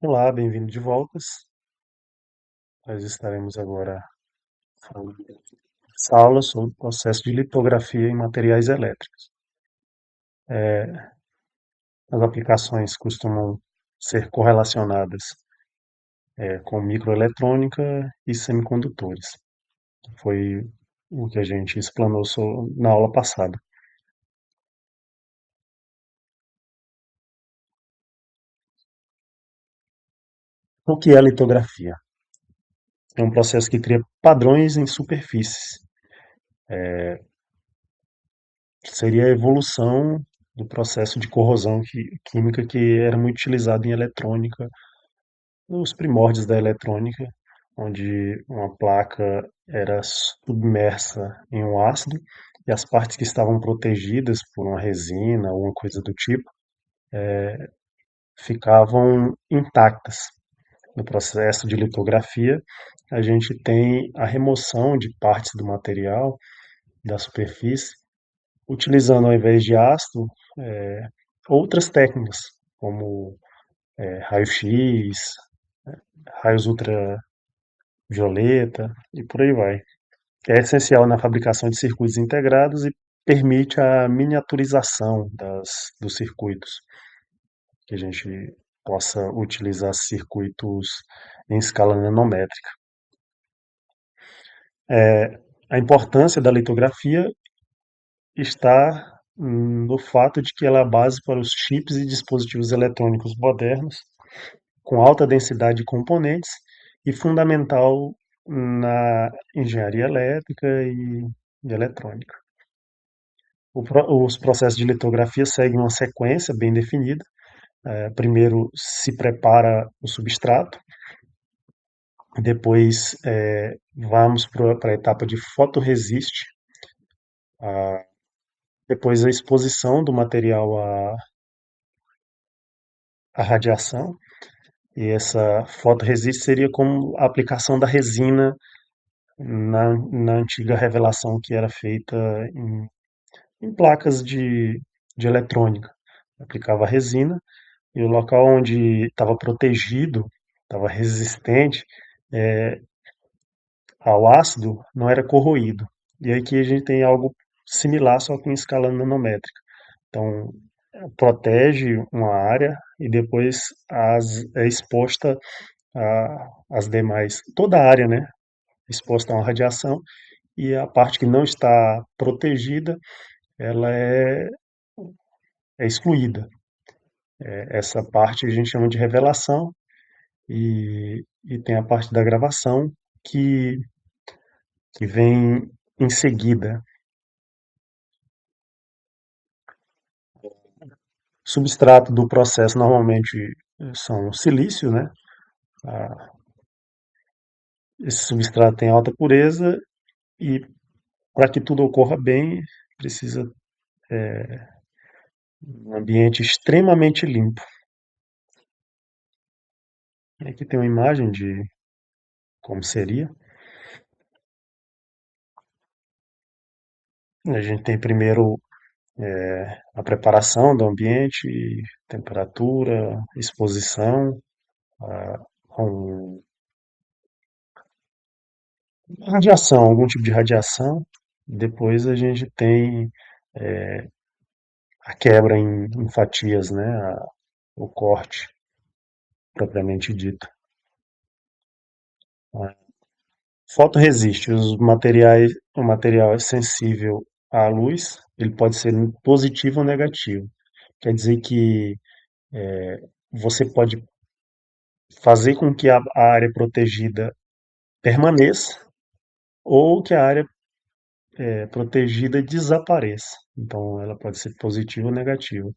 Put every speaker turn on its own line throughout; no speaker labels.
Olá, bem-vindo de voltas. Nós estaremos agora falando nessa aula sobre o processo de litografia em materiais elétricos. As aplicações costumam ser correlacionadas com microeletrônica e semicondutores, que foi o que a gente explanou na aula passada. O que é a litografia? É um processo que cria padrões em superfícies. Seria a evolução do processo de corrosão química que era muito utilizado em eletrônica nos primórdios da eletrônica, onde uma placa era submersa em um ácido e as partes que estavam protegidas por uma resina ou uma coisa do tipo ficavam intactas. No processo de litografia, a gente tem a remoção de partes do material da superfície, utilizando ao invés de ácido outras técnicas, como raio-x, raios ultravioleta e por aí vai. É essencial na fabricação de circuitos integrados e permite a miniaturização dos circuitos, que a gente possa utilizar circuitos em escala nanométrica. A importância da litografia está no fato de que ela é a base para os chips e dispositivos eletrônicos modernos, com alta densidade de componentes e fundamental na engenharia elétrica e eletrônica. Os processos de litografia seguem uma sequência bem definida. Primeiro se prepara o substrato, depois vamos para a etapa de fotoresiste, depois a exposição do material à radiação, e essa fotoresiste seria como a aplicação da resina na antiga revelação que era feita em placas de eletrônica. Aplicava resina e o local onde estava protegido, estava resistente ao ácido, não era corroído. E aqui a gente tem algo similar, só que em escala nanométrica. Então, protege uma área e depois é exposta às demais, toda a área, né? Exposta a uma radiação e a parte que não está protegida, ela é excluída. Essa parte a gente chama de revelação e tem a parte da gravação que vem em seguida. Substrato do processo normalmente são silício, né? Ah, esse substrato tem alta pureza e para que tudo ocorra bem, precisa de um ambiente extremamente limpo. E aqui tem uma imagem de como seria. A gente tem primeiro a preparação do ambiente, temperatura, exposição, com radiação, algum tipo de radiação. Depois a gente tem a quebra em fatias, né? O corte propriamente dito. Fotoresiste, o material é sensível à luz, ele pode ser positivo ou negativo. Quer dizer que você pode fazer com que a área protegida permaneça ou que a área protegida desapareça. Então, ela pode ser positiva ou negativa.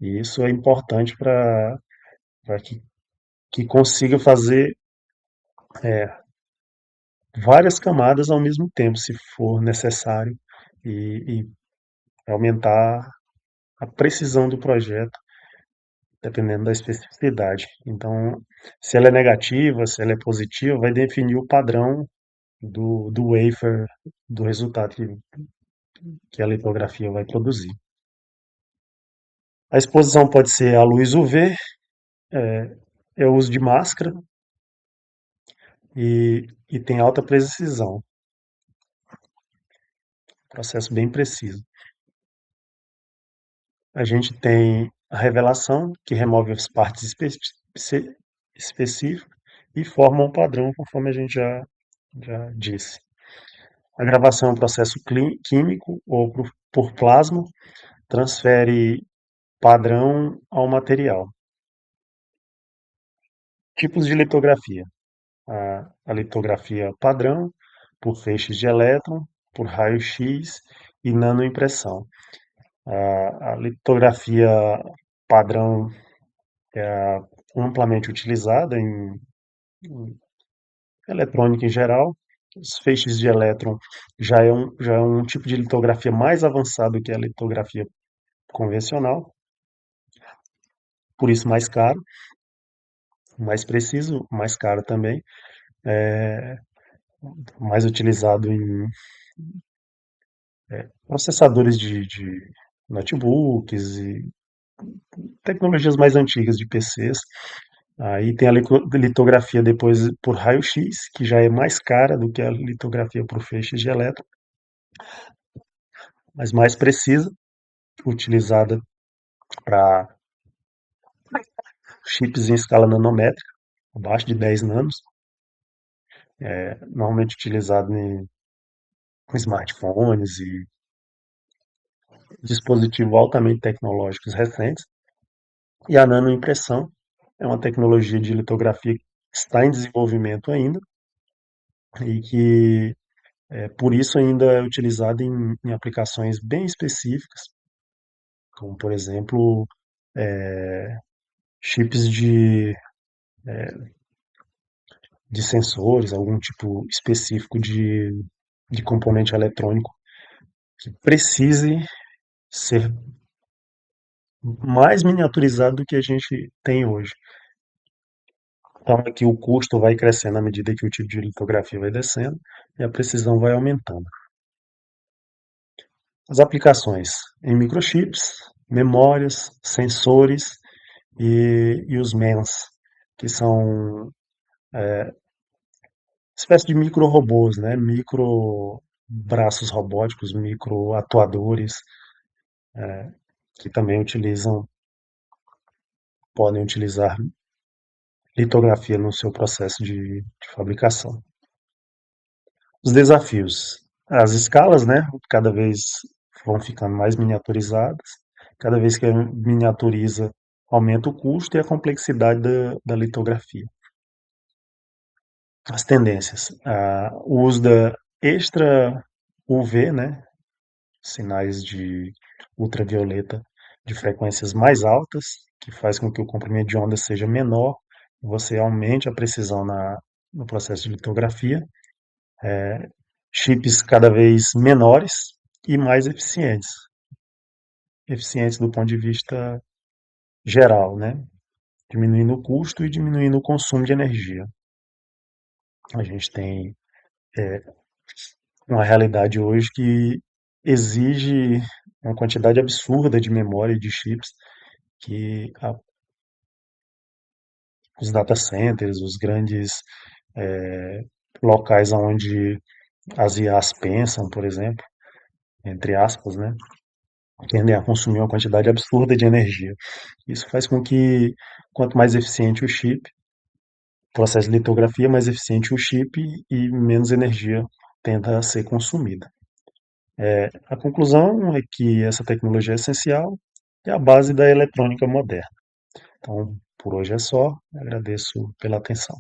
E isso é importante para que consiga fazer várias camadas ao mesmo tempo, se for necessário, e aumentar a precisão do projeto, dependendo da especificidade. Então, se ela é negativa, se ela é positiva, vai definir o padrão do wafer, do resultado que a litografia vai produzir. A exposição pode ser à luz UV, é o uso de máscara e tem alta precisão, processo bem preciso. A gente tem a revelação, que remove as partes específicas e forma um padrão, conforme a gente já disse. A gravação é um processo químico ou por plasma, transfere padrão ao material. Tipos de litografia. A litografia padrão, por feixes de elétron, por raio-x e nanoimpressão. A litografia padrão é amplamente utilizada em eletrônica em geral. Os feixes de elétron já é um tipo de litografia mais avançado que a litografia convencional, por isso mais caro, mais preciso, mais caro também, mais utilizado em processadores de notebooks e tecnologias mais antigas de PCs. Aí tem a litografia depois por raio-x, que já é mais cara do que a litografia por feixes de elétron, mas mais precisa, utilizada para chips em escala nanométrica, abaixo de 10 nanos, normalmente utilizado em smartphones e dispositivos altamente tecnológicos recentes. E a nanoimpressão é uma tecnologia de litografia que está em desenvolvimento ainda e que, por isso, ainda é utilizada em aplicações bem específicas, como, por exemplo, chips de sensores, algum tipo específico de componente eletrônico que precise ser mais miniaturizado do que a gente tem hoje. Então, aqui o custo vai crescendo à medida que o tipo de litografia vai descendo e a precisão vai aumentando. As aplicações em microchips, memórias, sensores e os MEMS, que são espécie de micro-robôs, né? Micro braços robóticos, micro atuadores, que também podem utilizar litografia no seu processo de fabricação. Os desafios. As escalas, né? Cada vez vão ficando mais miniaturizadas. Cada vez que miniaturiza, aumenta o custo e a complexidade da litografia. As tendências. O uso da extra UV, né? Sinais de ultravioleta de frequências mais altas, que faz com que o comprimento de onda seja menor, você aumente a precisão no processo de litografia. Chips cada vez menores e mais eficientes. Eficientes do ponto de vista geral, né? Diminuindo o custo e diminuindo o consumo de energia. A gente tem uma realidade hoje que exige uma quantidade absurda de memória e de chips que os data centers, os grandes locais onde as IAs pensam, por exemplo, entre aspas, né, tendem a consumir uma quantidade absurda de energia. Isso faz com que, quanto mais eficiente o chip, o processo de litografia, mais eficiente o chip e menos energia tenda a ser consumida. A conclusão é que essa tecnologia é essencial e é a base da eletrônica moderna. Então, por hoje é só. Agradeço pela atenção.